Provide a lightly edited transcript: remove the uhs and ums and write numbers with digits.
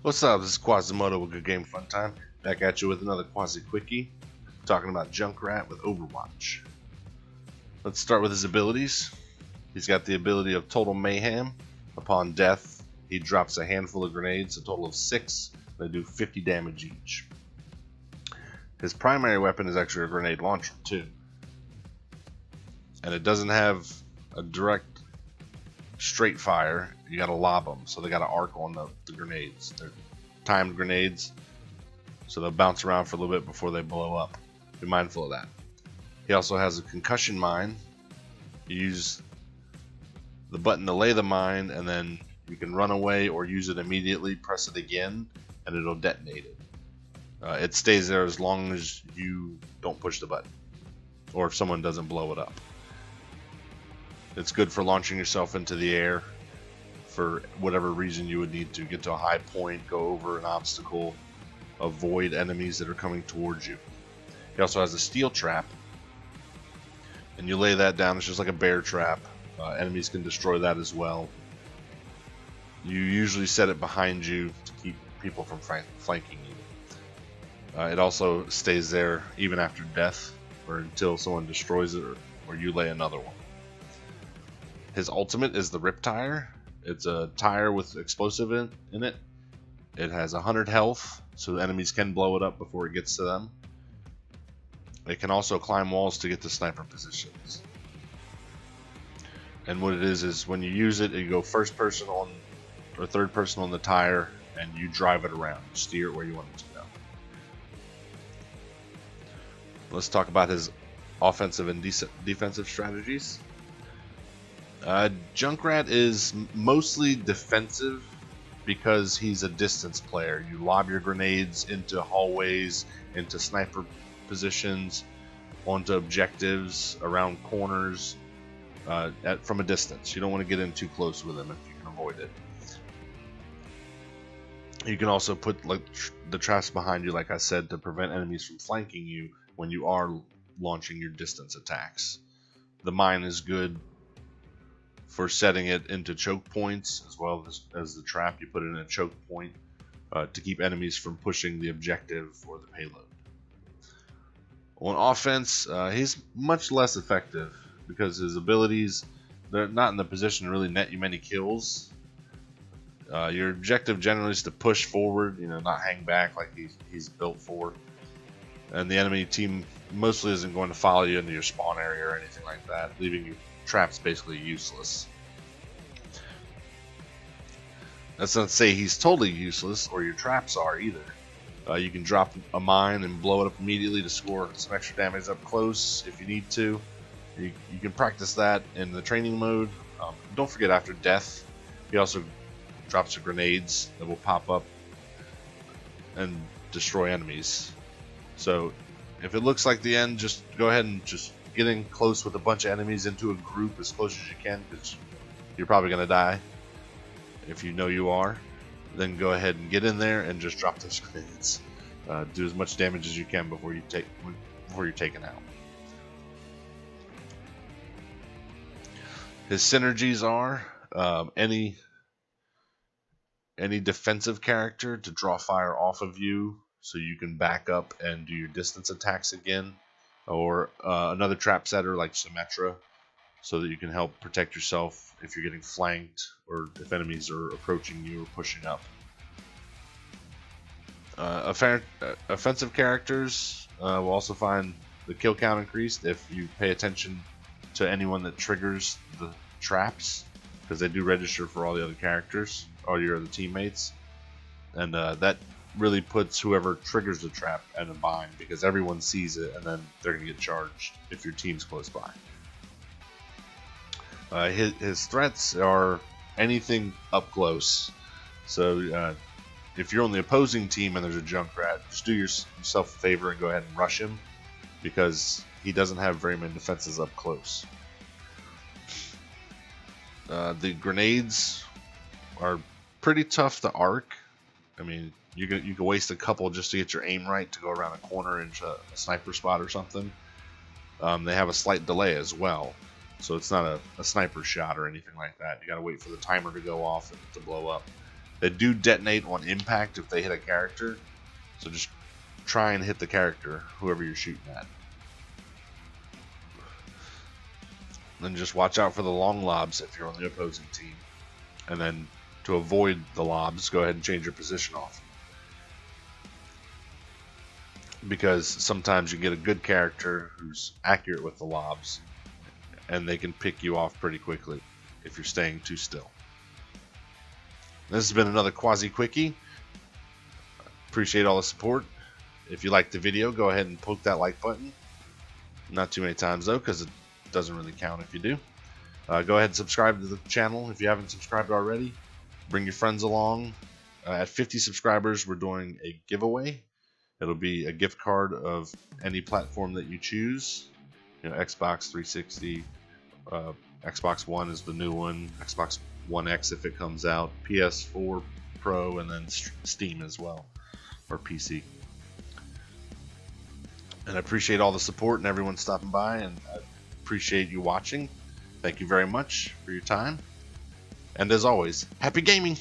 What's up? This is Quazimotoe with Good Game Fun Time. Back at you with another Quazi Quickie, talking about Junkrat with Overwatch. Let's start with his abilities. He's got the ability of Total Mayhem. Upon death, he drops a handful of grenades, a total of 6. They do 50 damage each. His primary weapon is actually a grenade launcher too. And it doesn't have a direct straight fire. You gotta lob them, so they got an arc on the grenades. They're timed grenades, so they'll bounce around for a little bit before they blow up. Be mindful of that. He also has a concussion mine. You use the button to lay the mine, and then you can run away or use it immediately, press it again, and it'll detonate it. It stays there as long as you don't push the button, or if someone doesn't blow it up. It's good for launching yourself into the air for whatever reason you would need to. Get to a high point, go over an obstacle, avoid enemies that are coming towards you. He also has a steel trap, and you lay that down. It's just like a bear trap. Enemies can destroy that as well. You usually set it behind you to keep people from flanking you. It also stays there even after death, or until someone destroys it, or you lay another one. His ultimate is the Rip Tire. It's a tire with explosive in it. It has 100 health, so the enemies can blow it up before it gets to them. It can also climb walls to get to sniper positions. And what it is when you use it, you go first person on or third person on the tire, and you drive it around, steer it where you want it to go. Let's talk about his offensive and defensive strategies. Junkrat is mostly defensive because he's a distance player. You lob your grenades into hallways, into sniper positions, onto objectives, around corners, from a distance. You don't want to get in too close with him if you can avoid it. You can also put the traps behind you, like I said, to prevent enemies from flanking you when you are launching your distance attacks. The mine is good for setting it into choke points, as well as the trap. You put it in a choke point to keep enemies from pushing the objective or the payload. On offense, he's much less effective because his abilities, they're not in the position to really net you many kills. Your objective generally is to push forward, not hang back like he's built for. And the enemy team mostly isn't going to follow you into your spawn area or anything like that, leaving you traps basically useless. That's not to say he's totally useless, or your traps are either. You can drop a mine and blow it up immediately to score some extra damage up close if you need to. You can practice that in the training mode. Don't forget, after death, he also drops the grenades that will pop up and destroy enemies. So if it looks like the end, just go ahead and just get in close with a bunch of enemies into a group as close as you can, because you're probably going to die. If you know you are, then go ahead and get in there and just drop those grenades. Do as much damage as you can before you're taken out. His synergies are any defensive character to draw fire off of you, so you can back up and do your distance attacks again, or another trap setter like Symmetra, so that you can help protect yourself if you're getting flanked or if enemies are approaching you or pushing up. Offensive characters will also find the kill count increased if you pay attention to anyone that triggers the traps, because they do register for all the other characters, all your other teammates, and that really puts whoever triggers the trap in a bind, because everyone sees it and then they're going to get charged if your team's close by. His threats are anything up close. So if you're on the opposing team and there's a Junkrat, just do yourself a favor and go ahead and rush him, because he doesn't have very many defenses up close. The grenades are pretty tough to arc. I mean, you can waste a couple just to get your aim right to go around a corner into a sniper spot or something. They have a slight delay as well, so it's not a sniper shot or anything like that. You gotta wait for the timer to go off and to blow up. They do detonate on impact if they hit a character, so just try and hit the character, whoever you're shooting at. Then just watch out for the long lobs if you're on the opposing team. And then to avoid the lobs, go ahead and change your position off. Because sometimes you get a good character who's accurate with the lobs, and they can pick you off pretty quickly if you're staying too still. This has been another Quazi Quickie. Appreciate all the support. If you liked the video, go ahead and poke that like button. Not too many times though, because it doesn't really count if you do. Go ahead and subscribe to the channel if you haven't subscribed already. Bring your friends along. At 50 subscribers, we're doing a giveaway. It'll be a gift card of any platform that you choose. You know, Xbox 360, Xbox One is the new one, Xbox One X if it comes out, PS4 Pro, and then Steam as well, or PC. And I appreciate all the support and everyone stopping by, and I appreciate you watching. Thank you very much for your time. And as always, happy gaming!